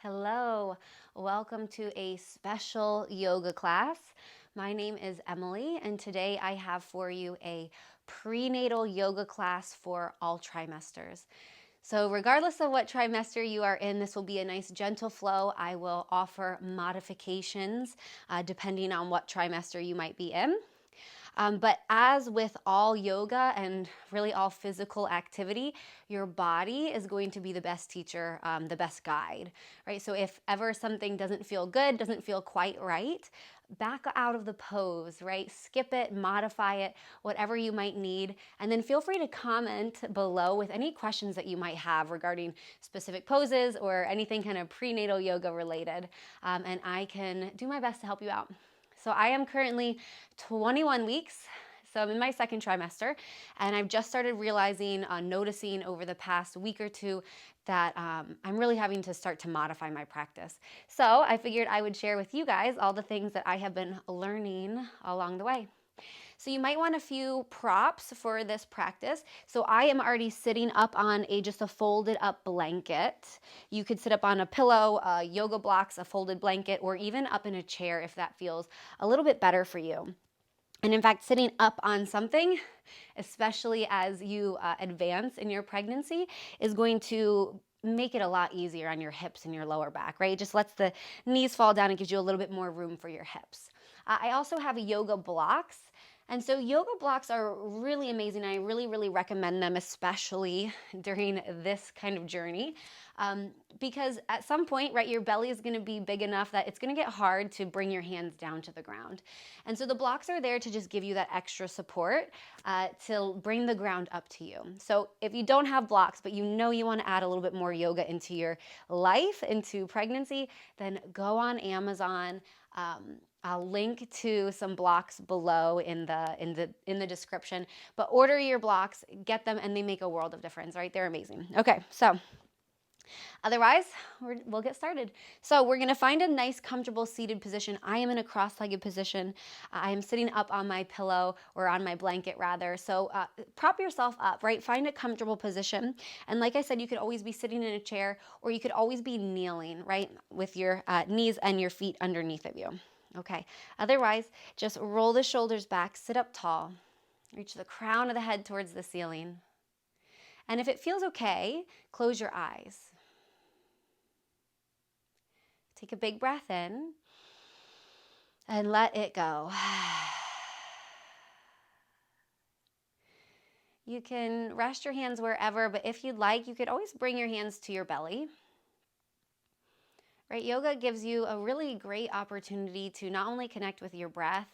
Hello, welcome to a special yoga class. My name is Emily, and today I have for you a prenatal yoga class for all trimesters. So regardless of what trimester you are in, this will be a nice gentle flow. I will offer modifications depending on what trimester you might be in. But as with all yoga and really all physical activity, your body is going to be the best teacher, the best guide, right? So if ever something doesn't feel good, doesn't feel quite right, back out of the pose, right? Skip it, modify it, whatever you might need. And then feel free to comment below with any questions that you might have regarding specific poses or anything kind of prenatal yoga related. And I can do my best to help you out. So I am currently 21 weeks. So I'm in my second trimester, and I've just started realizing, noticing over the past week or two that I'm really having to start to modify my practice. So I figured I would share with you guys all the things that I have been learning along the way. So you might want a few props for this practice. So I am already sitting up on just a folded up blanket. You could sit up on a pillow, yoga blocks, a folded blanket, or even up in a chair if that feels a little bit better for you. And in fact, sitting up on something, especially as you advance in your pregnancy, is going to make it a lot easier on your hips and your lower back, right? It just lets the knees fall down and gives you a little bit more room for your hips. I also have yoga blocks. And so yoga blocks are really amazing. I really recommend them, especially during this kind of journey. Because at some point, right, your belly is going to be big enough that it's going to get hard to bring your hands down to the ground. And so the blocks are there to just give you that extra support to bring the ground up to you. So if you don't have blocks, but you know you want to add a little bit more yoga into your life, into pregnancy, then go on Amazon. I'll link to some blocks below in the description. But order your blocks, get them, and they make a world of difference, right? They're amazing. Okay, so otherwise, we'll get started. So we're gonna find a nice, comfortable seated position. I am in a cross-legged position. I am sitting up on my pillow, or on my blanket rather. So prop yourself up, right? Find a comfortable position. And like I said, you could always be sitting in a chair, or you could always be kneeling, right? With your knees and your feet underneath of you. Okay, otherwise, just roll the shoulders back, sit up tall, reach the crown of the head towards the ceiling. And if it feels okay, close your eyes. Take a big breath in and let it go. You can rest your hands wherever, but if you'd like, you could always bring your hands to your belly. Right? Yoga gives you a really great opportunity to not only connect with your breath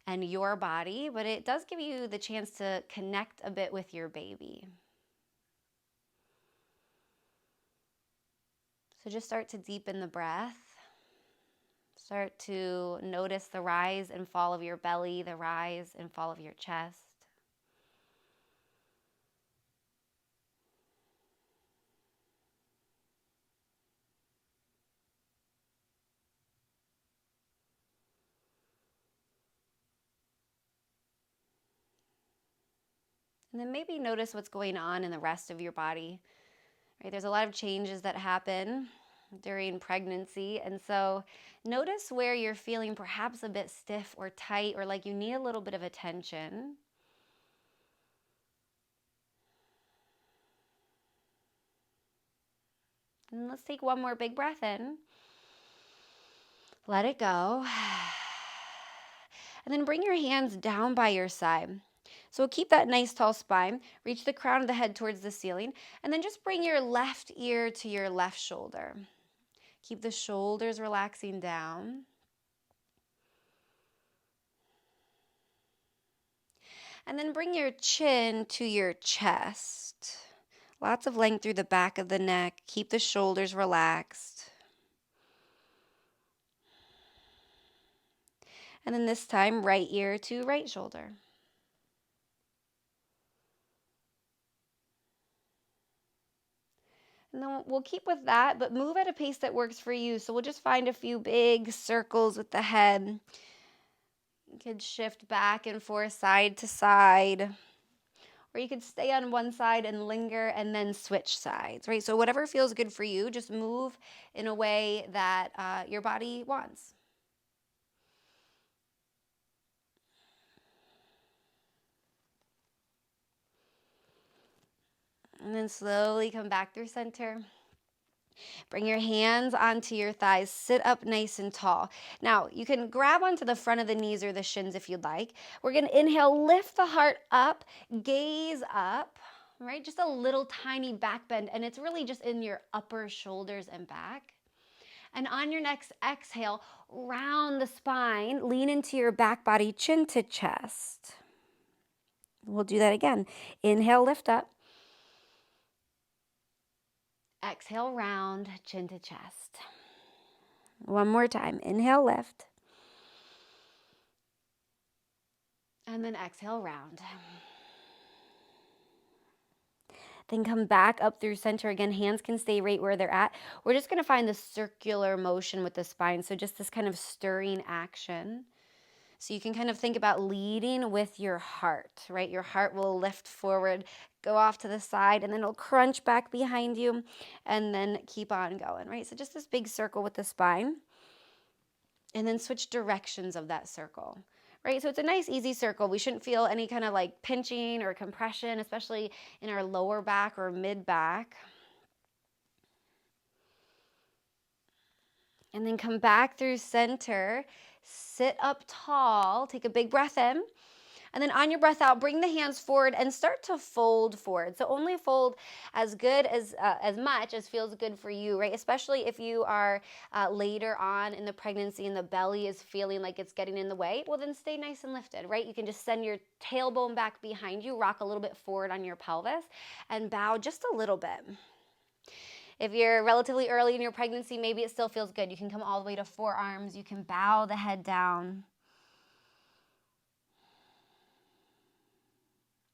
and your body, but it does give you the chance to connect a bit with your baby. So just start to deepen the breath. Start to notice the rise and fall of your belly, the rise and fall of your chest. And then maybe notice what's going on in the rest of your body. Right? There's a lot of changes that happen during pregnancy. And so notice where you're feeling perhaps a bit stiff or tight, or like you need a little bit of attention. And let's take one more big breath in. Let it go. And then bring your hands down by your side. So keep that nice tall spine. Reach the crown of the head towards the ceiling. And then just bring your left ear to your left shoulder. Keep the shoulders relaxing down. And then bring your chin to your chest. Lots of length through the back of the neck. Keep the shoulders relaxed. And then this time, right ear to right shoulder. And then we'll keep with that, but move at a pace that works for you. So we'll just find a few big circles with the head. You could shift back and forth, side to side, or you could stay on one side and linger and then switch sides, right? So whatever feels good for you, just move in a way that your body wants. And then slowly come back through center. Bring your hands onto your thighs. Sit up nice and tall. Now, you can grab onto the front of the knees or the shins if you'd like. We're going to inhale, lift the heart up, gaze up, right? Just a little tiny back bend, and it's really just in your upper shoulders and back. And on your next exhale, round the spine, lean into your back body, chin to chest. We'll do that again. Inhale, lift up. Exhale, round, chin to chest. One more time. Inhale, lift. And then exhale, round. Then come back up through center again. Hands can stay right where they're at. We're just going to find the circular motion with the spine. So just this kind of stirring action. So you can kind of think about leading with your heart, right? Your heart will lift forward, go off to the side, and then it'll crunch back behind you, and then keep on going, right? So just this big circle with the spine, and then switch directions of that circle, right? So it's a nice, easy circle. We shouldn't feel any kind of like pinching or compression, especially in our lower back or mid back. And then come back through center, sit up tall, take a big breath in, and then on your breath out, bring the hands forward and start to fold forward. So only fold as much as feels good for you, right? Especially if you are later on in the pregnancy and the belly is feeling like it's getting in the way, well then stay nice and lifted, right? You can just send your tailbone back behind you, rock a little bit forward on your pelvis, and bow just a little bit. If you're relatively early in your pregnancy, maybe it still feels good. You can come all the way to forearms. You can bow the head down.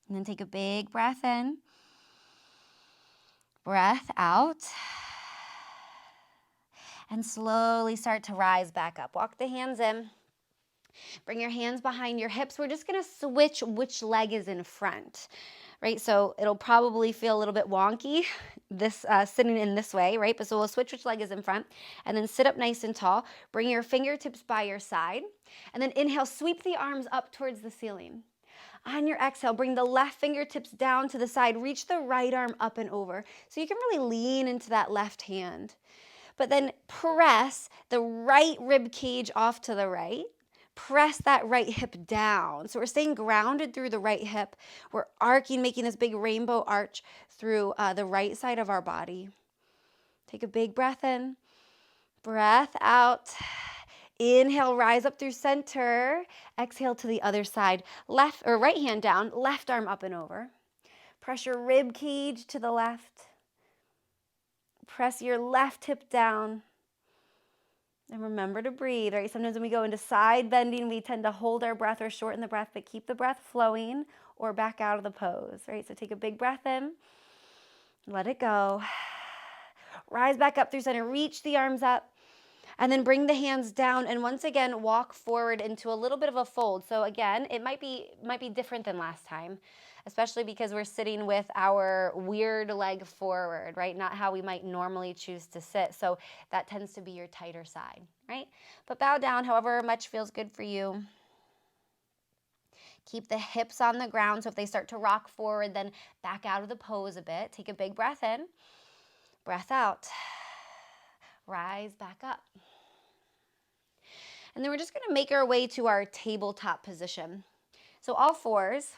And then take a big breath in. Breath out. And slowly start to rise back up. Walk the hands in. Bring your hands behind your hips. We're just going to switch which leg is in front. Right, so it'll probably feel a little bit wonky, this sitting in this way, right? But so we'll switch which leg is in front, and then sit up nice and tall. Bring your fingertips by your side, and then inhale, sweep the arms up towards the ceiling. On your exhale, bring the left fingertips down to the side. Reach the right arm up and over, so you can really lean into that left hand. But then press the right rib cage off to the right. Press that right hip down. So we're staying grounded through the right hip. We're arcing, making this big rainbow arch through the right side of our body. Take a big breath in. Breath out. Inhale, rise up through center. Exhale to the other side. Left or right hand down, left arm up and over. Press your rib cage to the left. Press your left hip down. And remember to breathe, right? Sometimes when we go into side bending, we tend to hold our breath or shorten the breath, but keep the breath flowing or back out of the pose, right? So take a big breath in, let it go. Rise back up through center, reach the arms up, and then bring the hands down. And once again, walk forward into a little bit of a fold. So again, it might be different than last time, especially because we're sitting with our weird leg forward, right? Not how we might normally choose to sit. So that tends to be your tighter side, right? But bow down however much feels good for you. Keep the hips on the ground. So if they start to rock forward, then back out of the pose a bit. Take a big breath in, breath out, rise back up. And then we're just gonna make our way to our tabletop position. So all fours.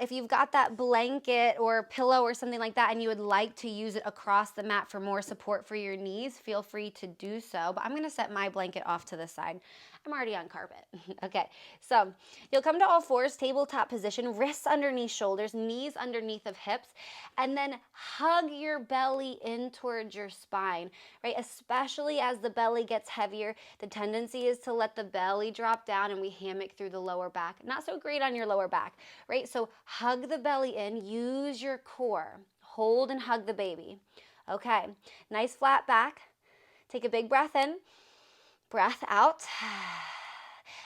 If you've got that blanket or pillow or something like that and you would like to use it across the mat for more support for your knees, feel free to do so. But I'm going to set my blanket off to the side. I'm already on carpet. Okay, so you'll come to all fours, tabletop position, wrists underneath shoulders, knees underneath of hips, and then hug your belly in towards your spine, right? Especially as the belly gets heavier, the tendency is to let the belly drop down and we hammock through the lower back. Not so great on your lower back, right? So hug the belly in, use your core. Hold and hug the baby. Okay, nice flat back. Take a big breath in, breath out.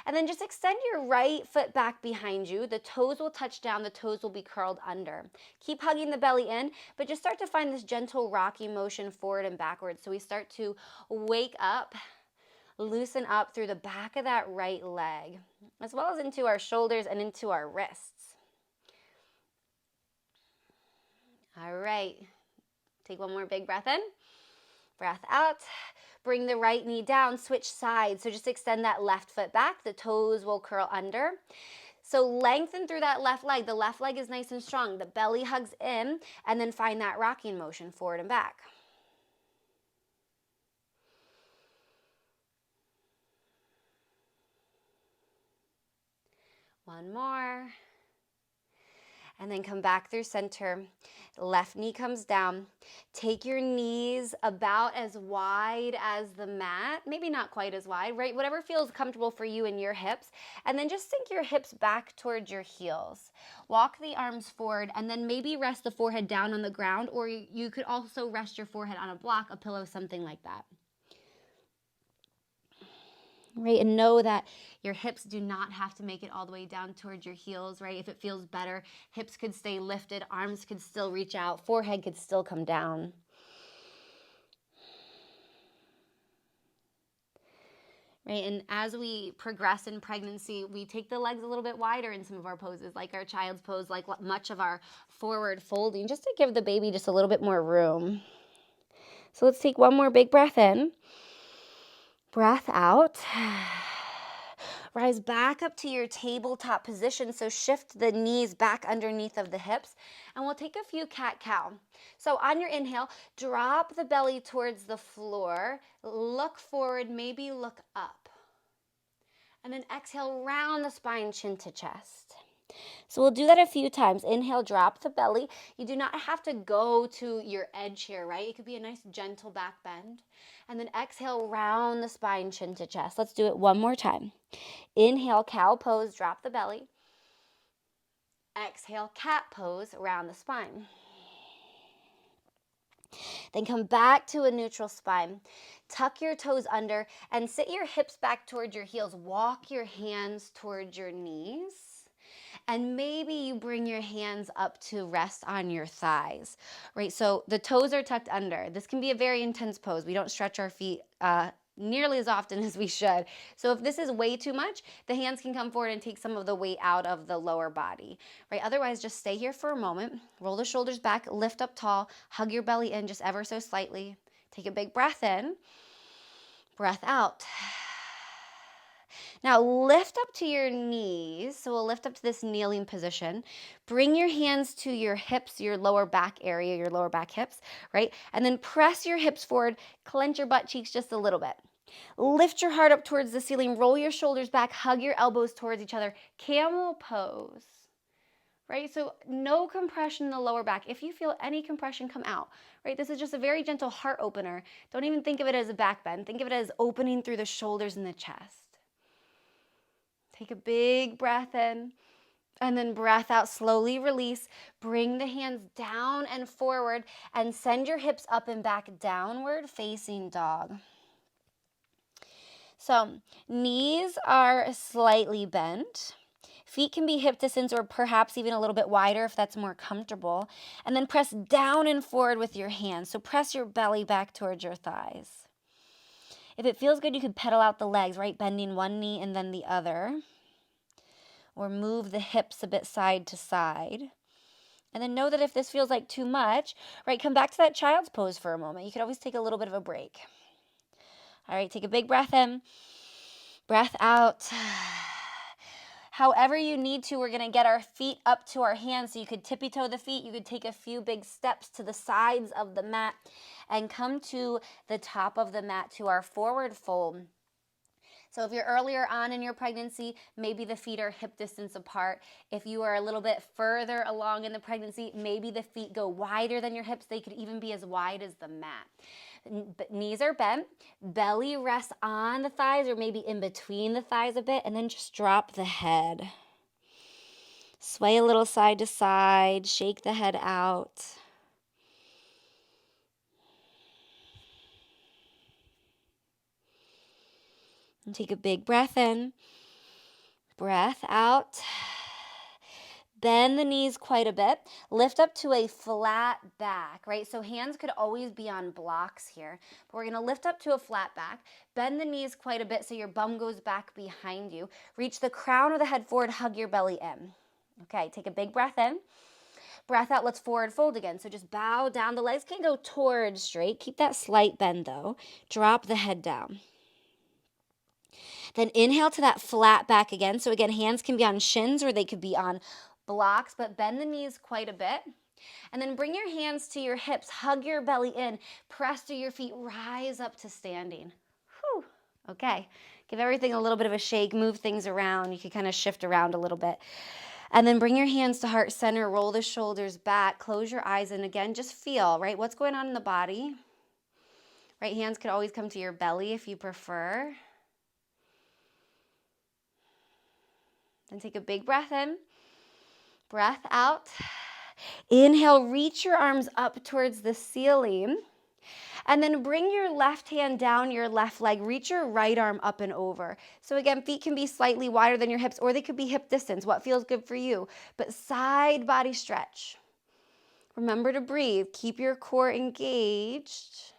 And then just extend your right foot back behind you. The toes will touch down, the toes will be curled under. Keep hugging the belly in, but just start to find this gentle rocking motion forward and backwards. So we start to wake up, loosen up through the back of that right leg, as well as into our shoulders and into our wrists. All right, take one more big breath in, breath out. Bring the right knee down, switch sides. So just extend that left foot back. The toes will curl under. So lengthen through that left leg. The left leg is nice and strong. The belly hugs in, and then find that rocking motion forward and back. One more. And then come back through center. Left knee comes down. Take your knees about as wide as the mat. Maybe not quite as wide, right? Whatever feels comfortable for you and your hips. And then just sink your hips back towards your heels. Walk the arms forward and then maybe rest the forehead down on the ground, or you could also rest your forehead on a block, a pillow, something like that. Right, and know that your hips do not have to make it all the way down towards your heels, right? If it feels better, hips could stay lifted, arms could still reach out, forehead could still come down. Right, and as we progress in pregnancy, we take the legs a little bit wider in some of our poses, like our child's pose, like much of our forward folding, just to give the baby just a little bit more room. So let's take one more big breath in. Breath out. Rise back up to your tabletop position. So shift the knees back underneath of the hips. And we'll take a few cat-cow. So on your inhale, drop the belly towards the floor. Look forward, maybe look up. And then exhale, round the spine, chin to chest. So we'll do that a few times. Inhale, drop the belly. You do not have to go to your edge here, right? It could be a nice gentle back bend. And then exhale, round the spine, chin to chest. Let's do it one more time. Inhale, cow pose, drop the belly. Exhale, cat pose, round the spine. Then come back to a neutral spine. Tuck your toes under and sit your hips back towards your heels. Walk your hands towards your knees. And maybe you bring your hands up to rest on your thighs, right? So the toes are tucked under. This can be a very intense pose. We don't stretch our feet nearly as often as we should. So if this is way too much, the hands can come forward and take some of the weight out of the lower body, right? Otherwise, just stay here for a moment. Roll the shoulders back, lift up tall, hug your belly in just ever so slightly. Take a big breath in, breath out. Now lift up to your knees. So we'll lift up to this kneeling position. Bring your hands to your hips, your lower back area, your lower back hips, right? And then press your hips forward, clench your butt cheeks just a little bit. Lift your heart up towards the ceiling, roll your shoulders back, hug your elbows towards each other. Camel pose, right? So no compression in the lower back. If you feel any compression, come out, right? This is just a very gentle heart opener. Don't even think of it as a back bend. Think of it as opening through the shoulders and the chest. Take a big breath in and then breath out, slowly release. Bring the hands down and forward and send your hips up and back, downward facing dog. So knees are slightly bent. Feet can be hip distance or perhaps even a little bit wider if that's more comfortable. And then press down and forward with your hands. So press your belly back towards your thighs. If it feels good, you could pedal out the legs, right? Bending one knee and then the other. Or move the hips a bit side to side. And then know that if this feels like too much, right, come back to that child's pose for a moment. You could always take a little bit of a break. All right, take a big breath in, breath out. However you need to, we're going to get our feet up to our hands. So you could tippy toe the feet. You could take a few big steps to the sides of the mat and come to the top of the mat to our forward fold. So if you're earlier on in your pregnancy, maybe the feet are hip distance apart. If you are a little bit further along in the pregnancy, maybe the feet go wider than your hips. They could even be as wide as the mat. Knees are bent, belly rests on the thighs or maybe in between the thighs a bit, and then just drop the head. Sway a little side to side, shake the head out. And take a big breath in, Breath out. Bend the knees quite a bit. Lift up to a flat back, right? So hands could always be on blocks here. But we're going to lift up to a flat back. Bend the knees quite a bit so your bum goes back behind you. Reach the crown of the head forward. Hug your belly in. Okay, take a big breath in. Breath out. Let's forward fold again. So just bow down. The legs can go towards straight. Keep that slight bend though. Drop the head down. Then inhale to that flat back again. So again, hands can be on shins or they could be on blocks, but bend the knees quite a bit. And then bring your hands to your hips. Hug your belly in. Press through your feet. Rise up to standing. Whew. Okay. Give everything a little bit of a shake. Move things around. You can kind of shift around a little bit. And then bring your hands to heart center. Roll the shoulders back. Close your eyes. And again, just feel, right? What's going on in the body? Right hands could always come to your belly if you prefer. Then take a big breath in. Breath out. Inhale, reach your arms up towards the ceiling. And then bring your left hand down your left leg. Reach your right arm up and over. So again, feet can be slightly wider than your hips, or they could be hip distance, what feels good for you. But side body stretch. Remember to breathe. Keep your core engaged.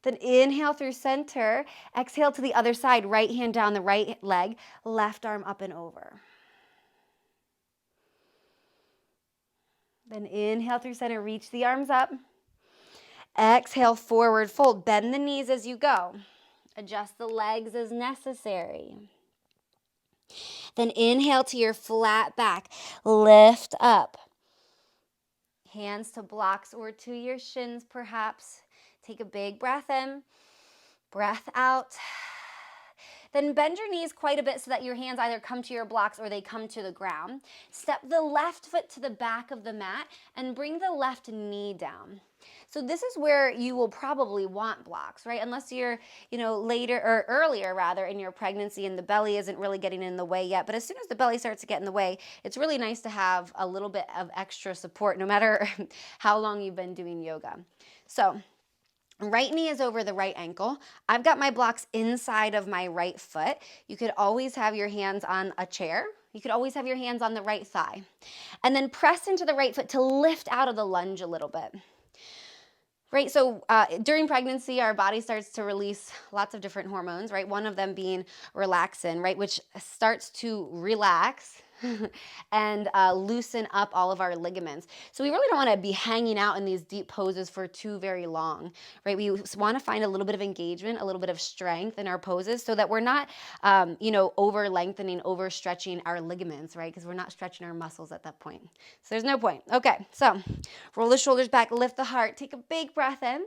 Then inhale through center. Exhale to the other side. Right hand down the right leg. Left arm up and over. Then inhale through center, reach the arms up. Exhale, forward fold. Bend the knees as you go. Adjust the legs as necessary. Then inhale to your flat back. Lift up. Hands to blocks or to your shins perhaps. Take a big breath in. Breath out. Then bend your knees quite a bit so that your hands either come to your blocks or they come to the ground. Step the left foot to the back of the mat and bring the left knee down. So this is where you will probably want blocks, right? Unless you're, later or earlier rather in your pregnancy and the belly isn't really getting in the way yet. But as soon as the belly starts to get in the way, it's really nice to have a little bit of extra support no matter how long you've been doing yoga. So right knee is over the right ankle. I've got my blocks inside of my right foot. You could always have your hands on a chair. You could always have your hands on the right thigh. And then press into the right foot to lift out of the lunge a little bit. Right, so during pregnancy, our body starts to release lots of different hormones, right? One of them being relaxin, right, which starts to relax and loosen up all of our ligaments. So we really don't want to be hanging out in these deep poses for too very long, right? We want to find a little bit of engagement, a little bit of strength in our poses so that we're not, over lengthening, over stretching our ligaments, right? Because we're not stretching our muscles at that point. So there's no point. Okay, so roll the shoulders back, lift the heart, take a big breath in,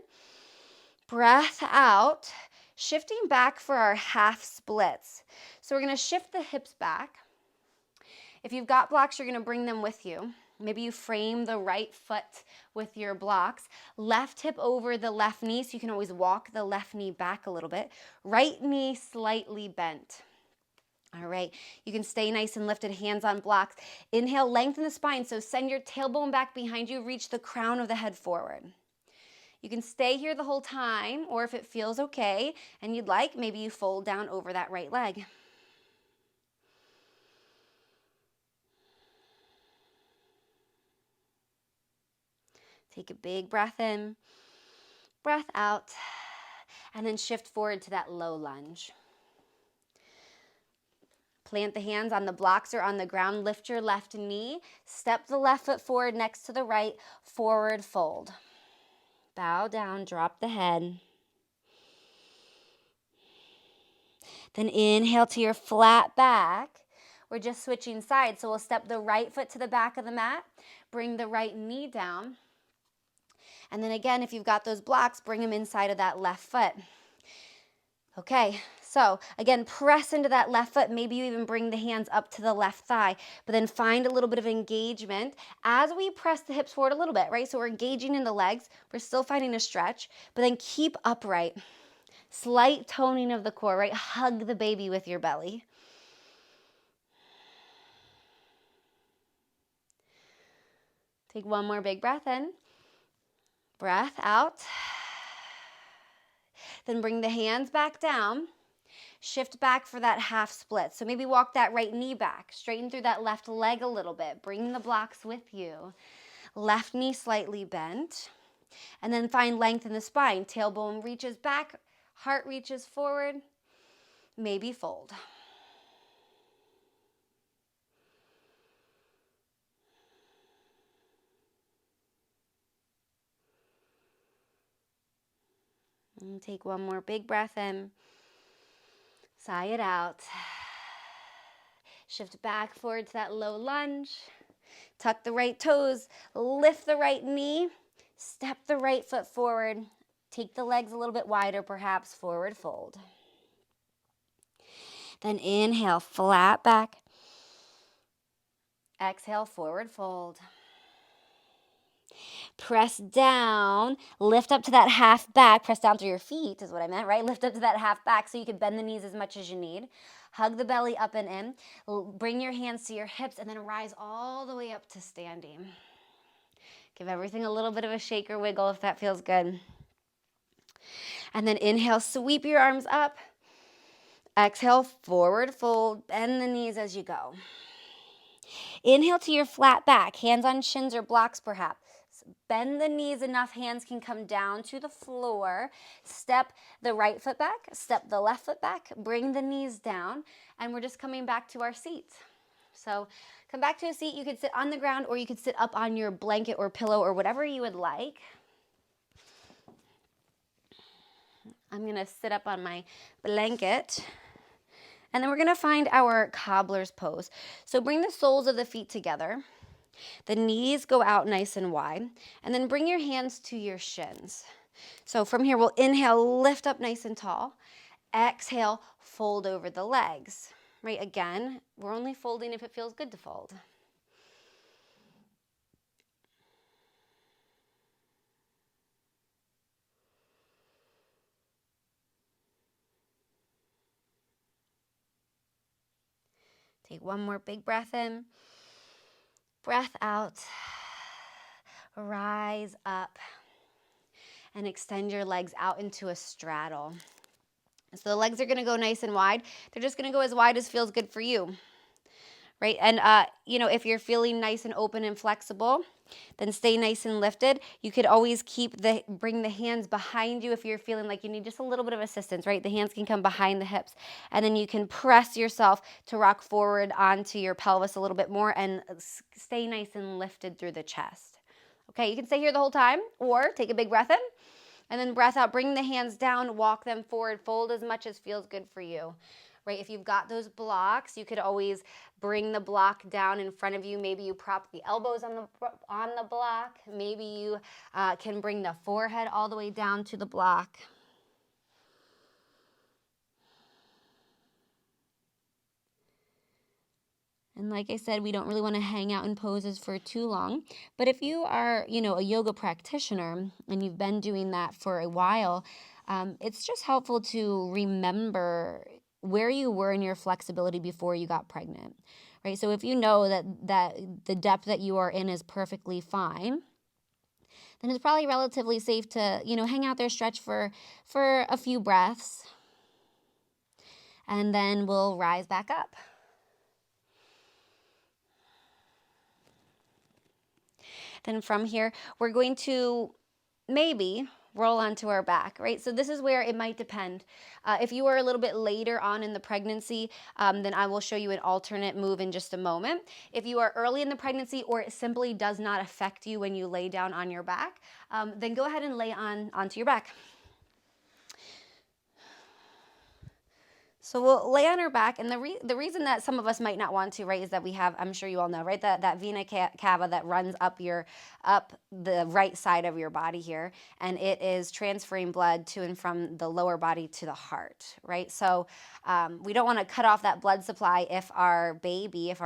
breath out, shifting back for our half splits. So we're going to shift the hips back. If you've got blocks, you're going to bring them with you. Maybe you frame the right foot with your blocks. Left hip over the left knee, so you can always walk the left knee back a little bit. Right knee slightly bent. All right, you can stay nice and lifted, hands on blocks. Inhale, lengthen the spine, so send your tailbone back behind you, reach the crown of the head forward. You can stay here the whole time, or if it feels okay and you'd like, maybe you fold down over that right leg. Take a big breath in, breath out, and then shift forward to that low lunge. Plant the hands on the blocks or on the ground. Lift your left knee. Step the left foot forward next to the right. Forward fold. Bow down, drop the head. Then inhale to your flat back. We're just switching sides. So we'll step the right foot to the back of the mat. Bring the right knee down. And then again, if you've got those blocks, bring them inside of that left foot. Okay, so again, press into that left foot. Maybe you even bring the hands up to the left thigh, but then find a little bit of engagement as we press the hips forward a little bit, right? So we're engaging in the legs. We're still finding a stretch, but then keep upright. Slight toning of the core, right? Hug the baby with your belly. Take one more big breath in. Breath out. Then bring the hands back down. Shift back for that half split. So maybe walk that right knee back. Straighten through that left leg a little bit. Bring the blocks with you. Left knee slightly bent. And then find length in the spine. Tailbone reaches back. Heart reaches forward. Maybe fold. And take one more big breath in. Sigh it out. Shift back forward to that low lunge. Tuck the right toes. Lift the right knee. Step the right foot forward. Take the legs a little bit wider, perhaps. Forward fold. Then inhale, flat back. Exhale, forward fold. Press down, lift up to that half back. Press down through your feet is what I meant, right? Lift up to that half back so you can bend the knees as much as you need. Hug the belly up and in. Bring your hands to your hips and then rise all the way up to standing. Give everything a little bit of a shake or wiggle if that feels good. And then inhale, sweep your arms up. Exhale, forward fold. Bend the knees as you go. Inhale to your flat back, hands on shins or blocks perhaps. Bend the knees enough, hands can come down to the floor. Step the right foot back, step the left foot back, bring the knees down, and we're just coming back to our seats. So come back to a seat. You could sit on the ground or you could sit up on your blanket or pillow or whatever you would like. I'm gonna sit up on my blanket. And then we're gonna find our cobbler's pose. So bring the soles of the feet together. The knees go out nice and wide. And then bring your hands to your shins. So from here, we'll inhale, lift up nice and tall. Exhale, fold over the legs. Right, again, we're only folding if it feels good to fold. Take one more big breath in. Breath out. Rise up. And extend your legs out into a straddle. So the legs are going to go nice and wide. They're just going to go as wide as feels good for you. Right? And, if you're feeling nice and open and flexible, then stay nice and lifted. You could always bring the hands behind you if you're feeling like you need just a little bit of assistance, right? The hands can come behind the hips. And then you can press yourself to rock forward onto your pelvis a little bit more and stay nice and lifted through the chest. Okay, you can stay here the whole time or take a big breath in. And then breath out, bring the hands down, walk them forward, fold as much as feels good for you. Right? If you've got those blocks, you could always bring the block down in front of you. Maybe you prop the elbows on the block. Maybe you can bring the forehead all the way down to the block. And like I said, we don't really want to hang out in poses for too long. But if you are, a yoga practitioner and you've been doing that for a while, it's just helpful to remember where you were in your flexibility before you got pregnant, right? So if you know that the depth that you are in is perfectly fine, then it's probably relatively safe to, hang out there, stretch for a few breaths, and then we'll rise back up. Then from here, we're going to maybe roll onto our back, right? So this is where it might depend. If you are a little bit later on in the pregnancy, then I will show you an alternate move in just a moment. If you are early in the pregnancy or it simply does not affect you when you lay down on your back, then go ahead and lay onto your back. So we'll lay on our back, and the reason that some of us might not want to, right, is that we have, I'm sure you all know, right, that vena cava that runs up the right side of your body here, and it is transferring blood to and from the lower body to the heart, right? So we don't want to cut off that blood supply if our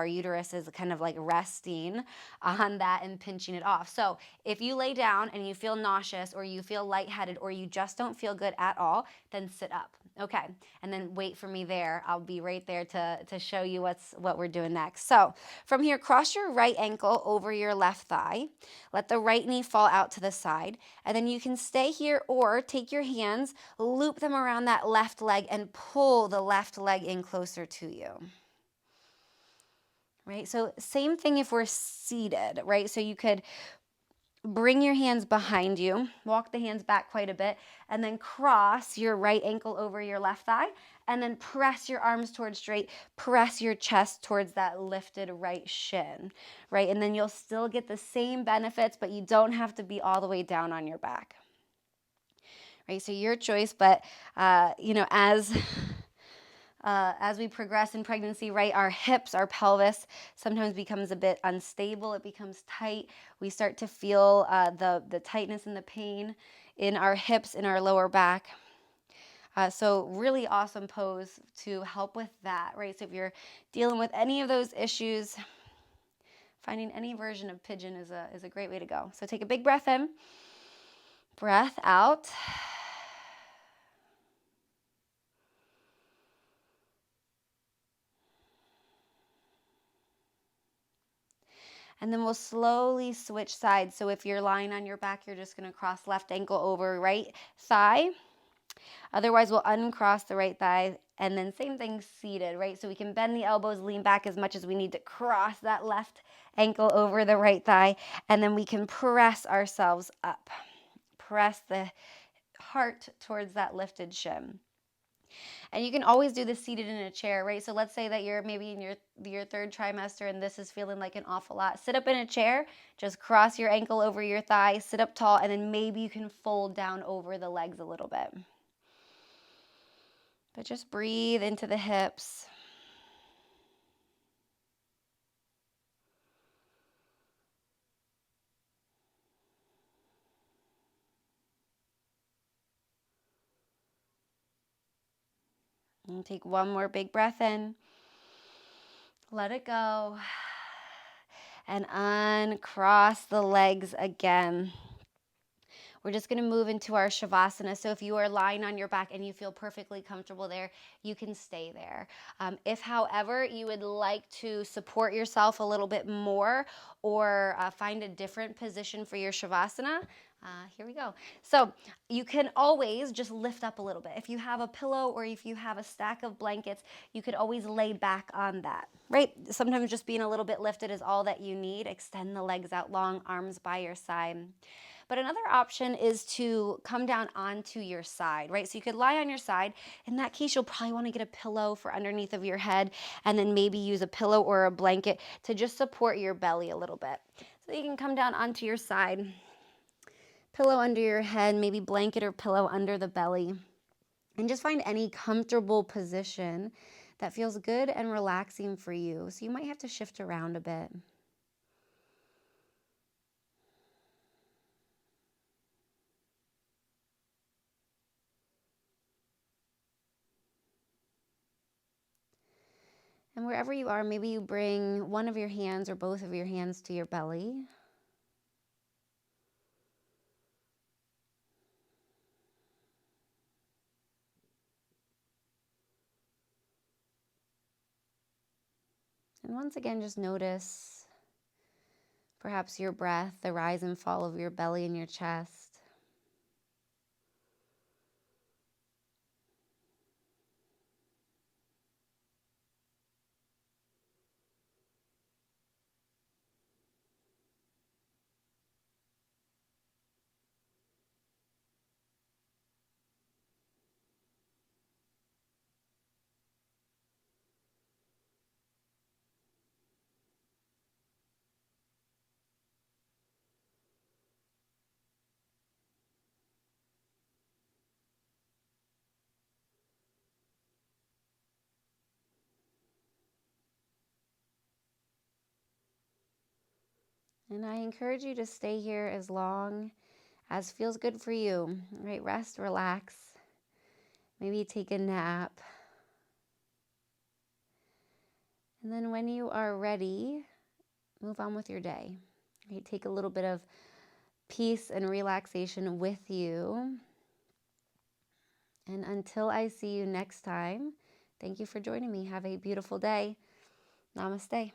uterus is kind of like resting on that and pinching it off. So if you lay down and you feel nauseous or you feel lightheaded or you just don't feel good at all, then sit up, okay? And then wait for me me there, I'll be right there to show you what we're doing next. So from here, cross your right ankle over your left thigh. Let the right knee fall out to the side. And then you can stay here or take your hands, loop them around that left leg and pull the left leg in closer to you. Right? So same thing if we're seated, right? So you could bring your hands behind you, walk the hands back quite a bit, and then cross your right ankle over your left thigh, and then press your arms towards straight, press your chest towards that lifted right shin, right? And then you'll still get the same benefits, but you don't have to be all the way down on your back, right? So your choice, but, as we progress in pregnancy, right, our hips, our pelvis sometimes becomes a bit unstable. It becomes tight. We start to feel the tightness and the pain in our hips, in our lower back. So really awesome pose to help with that, right? So if you're dealing with any of those issues, finding any version of Pigeon is a great way to go. So take a big breath in, breath out. And then we'll slowly switch sides. So if you're lying on your back, you're just going to cross left ankle over right thigh. Otherwise, we'll uncross the right thigh. And then same thing seated, right? So we can bend the elbows, lean back as much as we need to cross that left ankle over the right thigh. And then we can press ourselves up. Press the heart towards that lifted shin. And you can always do this seated in a chair, right? So let's say that you're maybe in your third trimester and this is feeling like an awful lot. Sit up in a chair, just cross your ankle over your thigh, sit up tall, and then maybe you can fold down over the legs a little bit. But just breathe into the hips. And take one more big breath in. Let it go. And uncross the legs again. We're just going to move into our Savasana. So if you are lying on your back and you feel perfectly comfortable there, you can stay there. If, however, you would like to support yourself a little bit more or find a different position for your Savasana, here we go. So you can always just lift up a little bit. If you have a pillow or if you have a stack of blankets, you could always lay back on that, right? Sometimes just being a little bit lifted is all that you need. Extend the legs out long, arms by your side. But another option is to come down onto your side, right? So you could lie on your side. In that case, you'll probably want to get a pillow for underneath of your head and then maybe use a pillow or a blanket to just support your belly a little bit. So you can come down onto your side, pillow under your head, maybe blanket or pillow under the belly, and just find any comfortable position that feels good and relaxing for you. So you might have to shift around a bit. And wherever you are, maybe you bring one of your hands or both of your hands to your belly. And once again, just notice perhaps your breath, the rise and fall of your belly and your chest. And I encourage you to stay here as long as feels good for you, right? Rest, relax, maybe take a nap. And then when you are ready, move on with your day. Right? Take a little bit of peace and relaxation with you. And until I see you next time, Thank you for joining me. Have a beautiful day. Namaste.